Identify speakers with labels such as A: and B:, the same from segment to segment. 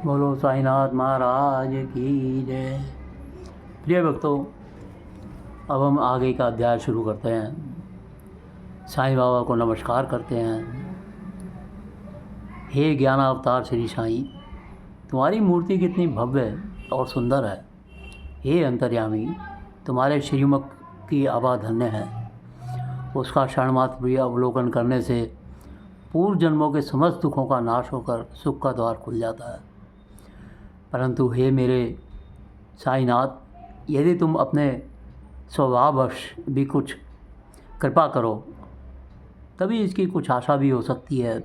A: बोलो साईनाथ महाराज की जय। प्रिय भक्तों, अब हम आगे का अध्याय शुरू करते हैं। साईं बाबा को नमस्कार करते हैं। हे ज्ञान अवतार श्री साईं, तुम्हारी मूर्ति कितनी भव्य और सुंदर है। हे अंतर्यामी, तुम्हारे श्रीमुख की आभा धन्य है। उसका क्षणमात्र भी अवलोकन करने से पूर्व जन्मों के समस्त दुखों का नाश होकर सुख का द्वार खुल जाता है। परंतु हे मेरे साईनाथ, यदि तुम अपने स्वभाववश भी कुछ कृपा करो तभी इसकी कुछ आशा भी हो सकती है।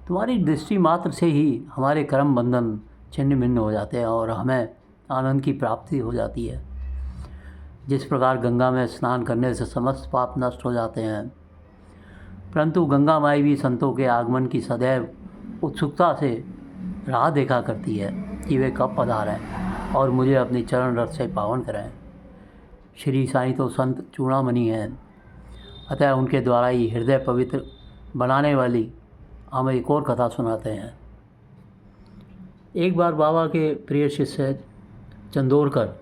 A: तुम्हारी दृष्टि मात्र से ही हमारे कर्म बंधन छिन्न भिन्न हो जाते हैं और हमें आनंद की प्राप्ति हो जाती है। जिस प्रकार गंगा में स्नान करने से समस्त पाप नष्ट हो जाते हैं, परंतु गंगा माई भी संतों के आगमन की सदैव उत्सुकता से राह देखा करती है कि वे कब पधारें और मुझे अपनी चरण रथ से पावन करें। श्री साईं तो संत चूड़ामणि हैं, अतः उनके द्वारा ही हृदय पवित्र बनाने वाली हम एक और कथा सुनाते हैं। एक बार बाबा के प्रिय शिष्य चंदोरकर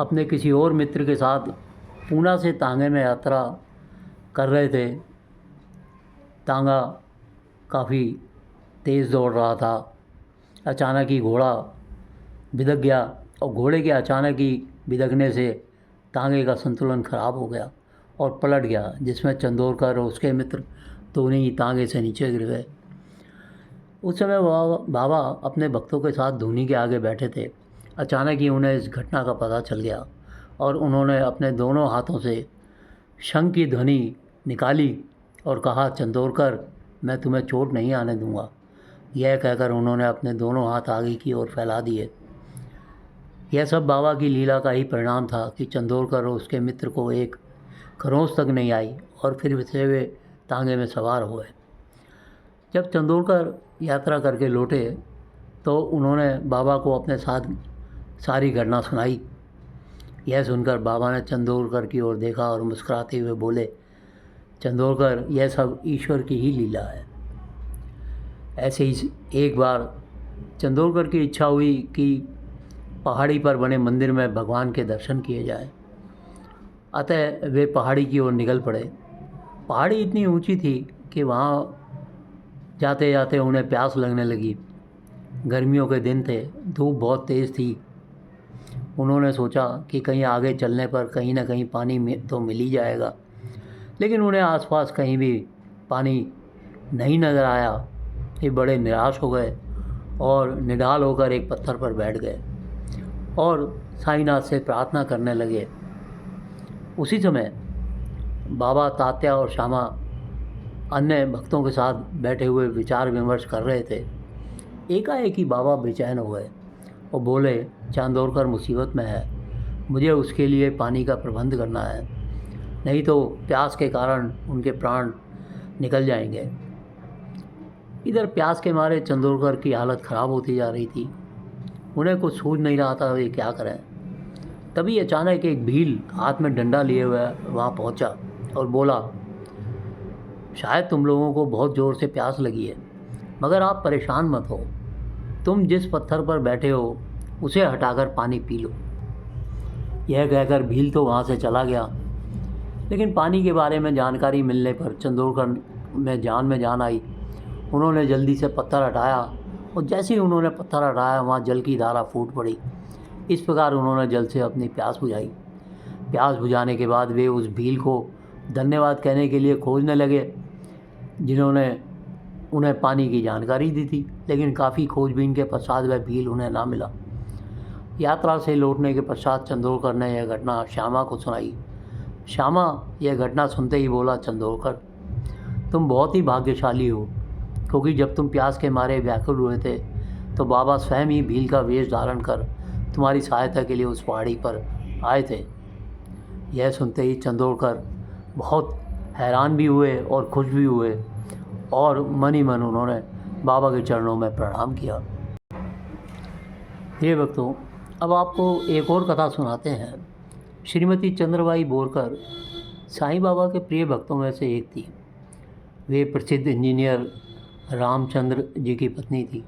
A: अपने किसी और मित्र के साथ पूना से तांगे में यात्रा कर रहे थे। तांगा काफ़ी तेज़ दौड़ रहा था। अचानक ही घोड़ा बिदक गया और घोड़े के अचानक ही बिदकने से तांगे का संतुलन खराब हो गया और पलट गया, जिसमें चंदोरकर और उसके मित्र दोनों ही तांगे से नीचे गिर गए। उस समय बाबा अपने भक्तों के साथ धूनी के आगे बैठे थे। अचानक ही उन्हें इस घटना का पता चल गया और उन्होंने अपने दोनों हाथों से शंख की ध्वनि निकाली और कहा, चंदोरकर, मैं तुम्हें चोट नहीं आने दूंगा। यह कहकर उन्होंने अपने दोनों हाथ आगे की ओर फैला दिए। यह सब बाबा की लीला का ही परिणाम था कि चंदोरकर और उसके मित्र को एक खरोंच तक नहीं आई और फिर से वे तांगे में सवार हुए। जब चंदोरकर यात्रा करके लौटे तो उन्होंने बाबा को अपने साथ सारी घटना सुनाई। यह सुनकर बाबा ने चंदोरकर की ओर देखा और मुस्कुराते हुए बोले, चंदोरकर, यह सब ईश्वर की ही लीला है। ऐसे ही एक बार चंदोरकर की इच्छा हुई कि पहाड़ी पर बने मंदिर में भगवान के दर्शन किए जाएं। अतः वे पहाड़ी की ओर निकल पड़े। पहाड़ी इतनी ऊंची थी कि वहाँ जाते जाते उन्हें प्यास लगने लगी। गर्मियों के दिन थे, धूप बहुत तेज़ थी। उन्होंने सोचा कि कहीं आगे चलने पर कहीं ना कहीं पानी तो मिल ही जाएगा, लेकिन उन्हें आसपास कहीं भी पानी नहीं नज़र आया। ये बड़े निराश हो गए और निढाल होकर एक पत्थर पर बैठ गए और साईनाथ से प्रार्थना करने लगे। उसी समय बाबा तात्या और श्यामा अन्य भक्तों के साथ बैठे हुए विचार विमर्श कर रहे थे। एकाएक ही बाबा बेचैन हो गए और बोले, चंदोरकर मुसीबत में है, मुझे उसके लिए पानी का प्रबंध करना है, नहीं तो प्यास के कारण उनके प्राण निकल जाएंगे। इधर प्यास के मारे चंदोरकर की हालत ख़राब होती जा रही थी। उन्हें कुछ सूझ नहीं रहा था वे क्या करें। तभी अचानक एक भील हाथ में डंडा लिए हुए वहाँ पहुँचा और बोला, शायद तुम लोगों को बहुत ज़ोर से प्यास लगी है, मगर आप परेशान मत हो। तुम जिस पत्थर पर बैठे हो उसे हटाकर पानी पी लो। यह कहकर भील तो वहाँ से चला गया, लेकिन पानी के बारे में जानकारी मिलने पर चंदोरकर में जान आई। उन्होंने जल्दी से पत्थर हटाया और जैसे ही उन्होंने पत्थर हटाया वहाँ जल की धारा फूट पड़ी। इस प्रकार उन्होंने जल से अपनी प्यास बुझाई। प्यास बुझाने के बाद वे उस भील को धन्यवाद कहने के लिए खोजने लगे जिन्होंने उन्हें पानी की जानकारी दी थी, लेकिन काफ़ी खोजबीन के पश्चात वह भील उन्हें ना मिला। यात्रा से लौटने के पश्चात चंदोरकर ने यह घटना श्यामा को सुनाई। श्यामा यह घटना सुनते ही बोला, चंदोरकर, तुम बहुत ही भाग्यशाली हो, क्योंकि जब तुम प्यास के मारे व्याकुल हुए थे तो बाबा स्वयं ही भील का वेश धारण कर तुम्हारी सहायता के लिए उस पहाड़ी पर आए थे। यह सुनते ही चंदोरकर बहुत हैरान भी हुए और खुश भी हुए और मन ही मन उन्होंने बाबा के चरणों में प्रणाम किया। प्रिय भक्तों, अब आपको एक और कथा सुनाते हैं। श्रीमती चंद्रबाई बोरकर साईं बाबा के प्रिय भक्तों में से एक थी। वे प्रसिद्ध इंजीनियर रामचंद्र जी की पत्नी थी।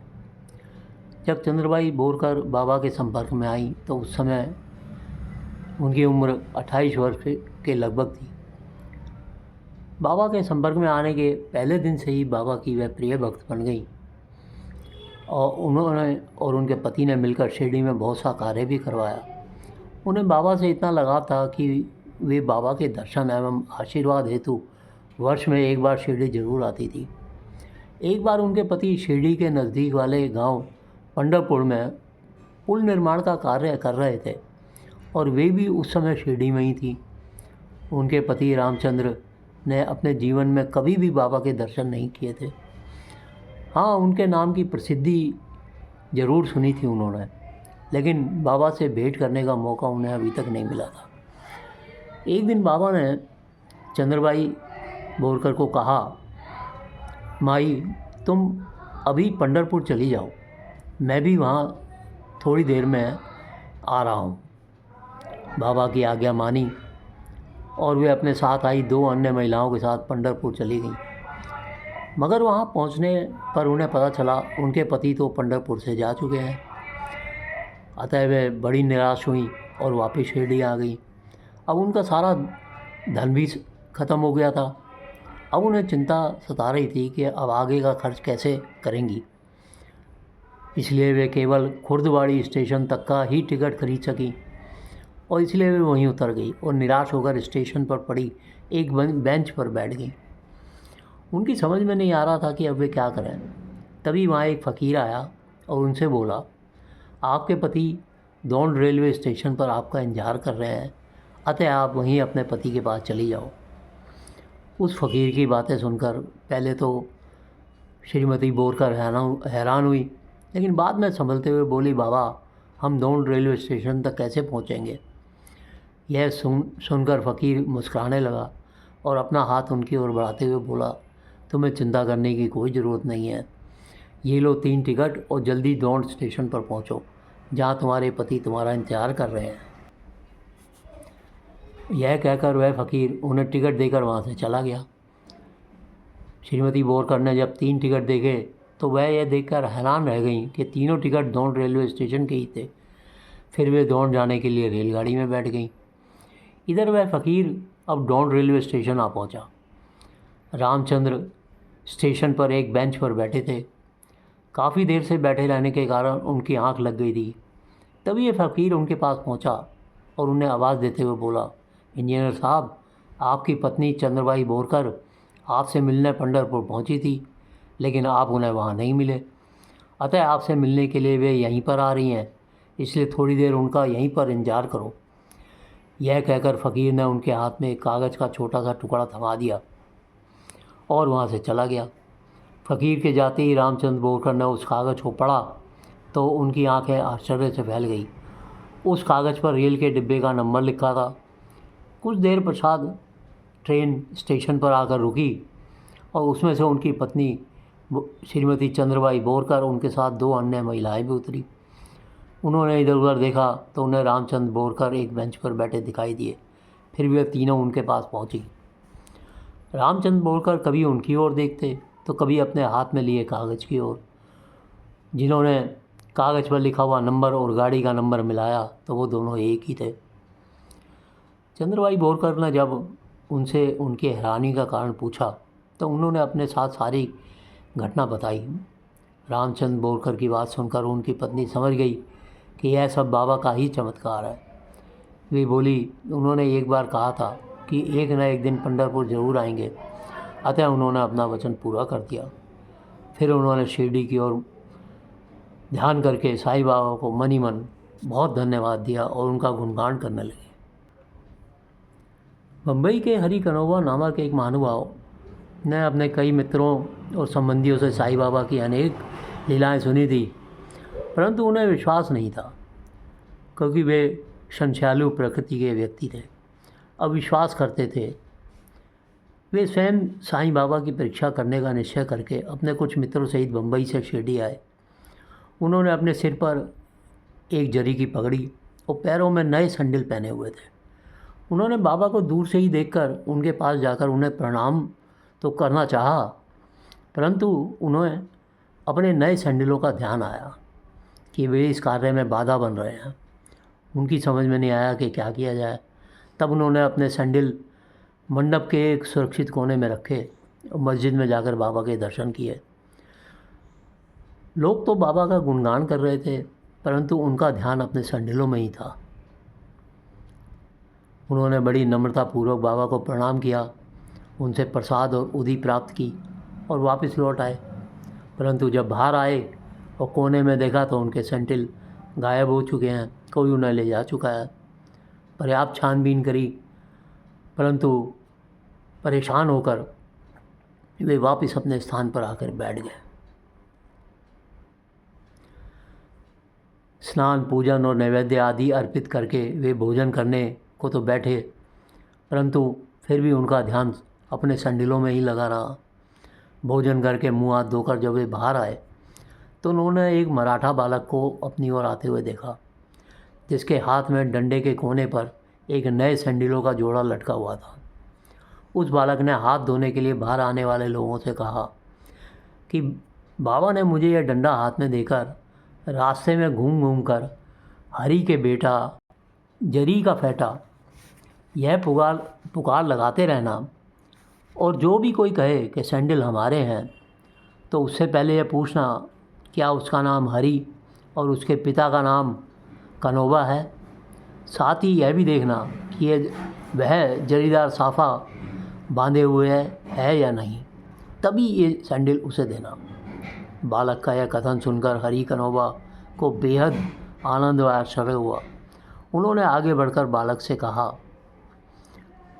A: जब चंद्रबाई बोरकर बाबा के संपर्क में आई तो उस समय उनकी उम्र 28 वर्ष के लगभग थी। बाबा के संपर्क में आने के पहले दिन से ही बाबा की वह प्रिय भक्त बन गई और उन्होंने और उनके पति ने मिलकर शिरडी में बहुत सा कार्य भी करवाया। उन्हें बाबा से इतना लगाव था कि वे बाबा के दर्शन एवं आशीर्वाद हेतु वर्ष में एक बार शिरडी जरूर आती थी। एक बार उनके पति शिरडी के नज़दीक वाले गांव पंढरपुर में पुल निर्माण का कार्य कर रहे थे और वे भी उस समय शिरडी में ही थी। उनके पति रामचंद्र ने अपने जीवन में कभी भी बाबा के दर्शन नहीं किए थे। हाँ, उनके नाम की प्रसिद्धि ज़रूर सुनी थी उन्होंने, लेकिन बाबा से भेंट करने का मौका उन्हें अभी तक नहीं मिला था। एक दिन बाबा ने चंद्रबाई बोरकर को कहा, माई तुम अभी पंढरपुर चली जाओ, मैं भी वहाँ थोड़ी देर में आ रहा हूँ। बाबा की आज्ञा मानी और वे अपने साथ आई 2 अन्य महिलाओं के साथ पंढरपुर चली गईं। मगर वहाँ पहुँचने पर उन्हें पता चला उनके पति तो पंढरपुर से जा चुके हैं। अतः वे बड़ी निराश हुई और वापस शिरडी आ गई। अब उनका सारा धन भी ख़त्म हो गया था। अब उन्हें चिंता सता रही थी कि अब आगे का खर्च कैसे करेंगी। इसलिए वे केवल खुर्दवाड़ी स्टेशन तक का ही टिकट खरीद सकी और इसलिए वे वहीं उतर गई और निराश होकर स्टेशन पर पड़ी एक बेंच पर बैठ गई। उनकी समझ में नहीं आ रहा था कि अब वे क्या करें। तभी वहाँ एक फ़कीर आया और उनसे बोला, आपके पति दौंड रेलवे स्टेशन पर आपका इंतजार कर रहे हैं, अतः आप वहीं अपने पति के पास चली जाओ। उस फ़कीर की बातें सुनकर पहले तो श्रीमती बोरकर हैरान हुई, लेकिन बाद में संभलते हुए बोली, बाबा हम दौंड रेलवे स्टेशन तक कैसे पहुँचेंगे। यह सुनकर फ़कीर मुस्कुराने लगा और अपना हाथ उनकी ओर बढ़ाते हुए बोला, तुम्हें चिंता करने की कोई ज़रूरत नहीं है। ये लो 3 टिकट और जल्दी दौंड स्टेशन पर पहुँचो, जहाँ तुम्हारे पति तुम्हारा इंतज़ार कर रहे हैं। यह कहकर वह फ़कीर उन्हें टिकट देकर वहाँ से चला गया। श्रीमती बोरकर ने जब 3 टिकट देखे तो वह यह देखकर हैरान रह गईं कि तीनों टिकट दौंड रेलवे स्टेशन के ही थे। फिर वे दौंड जाने के लिए रेलगाड़ी में बैठ गईं। इधर वह फ़कीर अब दौंड रेलवे स्टेशन आ पहुँचा। रामचंद्र स्टेशन पर एक बेंच पर बैठे थे। काफ़ी देर से बैठे रहने के कारण उनकी आंख लग गई थी। तभी ये फ़कीर उनके पास पहुंचा और उन्हें आवाज़ देते हुए बोला, इंजीनियर साहब, आपकी पत्नी चंद्रबाई बोरकर आपसे मिलने पंढरपुर पहुंची थी, लेकिन आप उन्हें वहां नहीं मिले। अतः आपसे मिलने के लिए वे यहीं पर आ रही हैं, इसलिए थोड़ी देर उनका यहीं पर इंतजार करो। यह कहकर फ़कीर ने उनके हाथ में एक कागज़ का छोटा सा टुकड़ा थमा दिया और वहाँ से चला गया। फ़कीर के जाते ही रामचंद्र बोरकर ने उस कागज़ को पढ़ा तो उनकी आंखें आश्चर्य से फैल गई। उस कागज़ पर रेल के डिब्बे का नंबर लिखा था। कुछ देर पश्चात ट्रेन स्टेशन पर आकर रुकी और उसमें से उनकी पत्नी श्रीमती चंद्रबाई बोरकर उनके साथ 2 अन्य महिलाएं भी उतरी। उन्होंने इधर उधर देखा तो उन्हें रामचंद्र बोरकर एक बेंच पर बैठे दिखाई दिए। फिर वे तीनों उनके पास पहुंची। रामचंद्र बोरकर कभी उनकी ओर देखते तो कभी अपने हाथ में लिए कागज़ की ओर। जिन्होंने कागज़ पर लिखा हुआ नंबर और गाड़ी का नंबर मिलाया तो वो दोनों एक ही थे। चंद्रबाई बोरकर ने जब उनसे उनकी हैरानी का कारण पूछा तो उन्होंने अपने साथ सारी घटना बताई। रामचंद्र बोरकर की बात सुनकर उनकी पत्नी समझ गई कि यह सब बाबा का ही चमत्कार है। वे बोली, उन्होंने एक बार कहा था कि एक न एक दिन पंढरपुर ज़रूर आएंगे, अतः उन्होंने अपना वचन पूरा कर दिया। फिर उन्होंने शिरडी की ओर ध्यान करके साईं बाबा को मन ही मन बहुत धन्यवाद दिया और उनका गुणगान करने लगे। मुंबई के हरि कनोवा नामक एक महानुभाव ने अपने कई मित्रों और संबंधियों से साईं बाबा की अनेक लीलाएं सुनी थी, परंतु उन्हें विश्वास नहीं था क्योंकि वे संशयालु प्रकृति के व्यक्ति थे, अविश्वास करते थे। वे स्वयं साईं बाबा की परीक्षा करने का निश्चय करके अपने कुछ मित्रों सहित मुंबई से शिरडी आए। उन्होंने अपने सिर पर एक जरी की पगड़ी और पैरों में नए सैंडल पहने हुए थे। उन्होंने बाबा को दूर से ही देखकर उनके पास जाकर उन्हें प्रणाम तो करना चाहा, परंतु उन्हें अपने नए सैंडलों का ध्यान आया। कि वे इस कार्य में बाधा बन रहे हैं। उनकी समझ में नहीं आया कि क्या किया जाए। तब उन्होंने अपने सैंडल मंडप के एक सुरक्षित कोने में रखे और मस्जिद में जाकर बाबा के दर्शन किए। लोग तो बाबा का गुणगान कर रहे थे, परंतु उनका ध्यान अपने सैंडलों में ही था। उन्होंने बड़ी नम्रतापूर्वक बाबा को प्रणाम किया, उनसे प्रसाद और उदी प्राप्त की और वापस लौट आए। परंतु जब बाहर आए और कोने में देखा तो उनके सैंडल गायब हो चुके हैं, कोई उन्हें ले जा चुका है। पर्याप्त छानबीन करी, परंतु परेशान होकर वे वापस अपने स्थान पर आकर बैठ गए। स्नान, पूजन और नैवेद्य आदि अर्पित करके वे भोजन करने को तो बैठे, परंतु फिर भी उनका ध्यान अपने सैंडलों में ही लगा रहा। भोजन करके मुँह हाथ धोकर जब वे बाहर आए तो उन्होंने एक मराठा बालक को अपनी ओर आते हुए देखा, जिसके हाथ में डंडे के कोने पर एक नए सैंडलों का जोड़ा लटका हुआ था। उस बालक ने हाथ धोने के लिए बाहर आने वाले लोगों से कहा कि बाबा ने मुझे यह डंडा हाथ में देकर रास्ते में घूम घूम कर हरि के बेटा, जरी का फेटा, यह पुकार लगाते रहना, और जो भी कोई कहे कि सैंडल हमारे हैं तो उससे पहले यह पूछना क्या उसका नाम हरि और उसके पिता का नाम कनोबा है। साथ ही यह भी देखना कि वह जरीदार साफ़ा बांधे हुए है या नहीं, तभी ये सैंडल उसे देना। बालक का यह कथन सुनकर हरि कनोबा को बेहद आनंद व आश्चर्य हुआ। उन्होंने आगे बढ़कर बालक से कहा,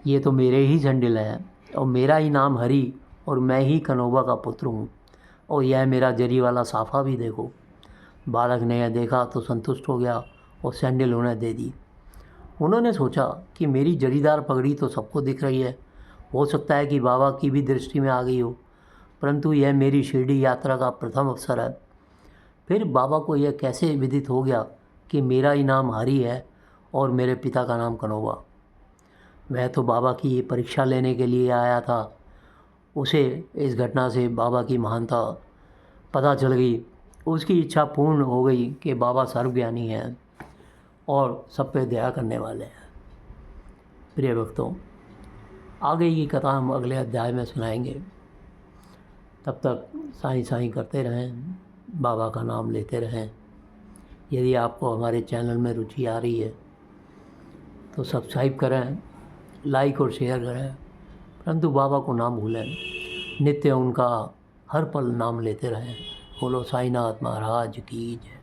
A: ये तो मेरे ही सैंडल हैं और मेरा ही नाम हरि और मैं ही कनोबा का पुत्र हूँ, और यह मेरा जरी वाला साफ़ा भी देखो। बालक ने यह देखा तो संतुष्ट हो गया और सैंडल उन्हें दे दी। उन्होंने सोचा कि मेरी जरीदार पगड़ी तो सबको दिख रही है, हो सकता है कि बाबा की भी दृष्टि में आ गई हो, परंतु यह मेरी शिरडी यात्रा का प्रथम अवसर है। फिर बाबा को यह कैसे विदित हो गया कि मेरा ही नाम हरि है और मेरे पिता का नाम कनोबा। वह तो बाबा की परीक्षा लेने के लिए आया था। उसे इस घटना से बाबा की महानता पता चल गई। उसकी इच्छा पूर्ण हो गई कि बाबा सर्वज्ञानी हैं और सब पे दया करने वाले हैं। प्रिय भक्तों, आगे की कथा हम अगले अध्याय में सुनाएंगे। तब तक साईं साईं करते रहें, बाबा का नाम लेते रहें। यदि आपको हमारे चैनल में रुचि आ रही है तो सब्सक्राइब करें, लाइक और शेयर करें, परंतु बाबा को ना भूलें। नित्य उनका हर पल नाम लेते रहें। बोलो साईनाथ महाराज की जय।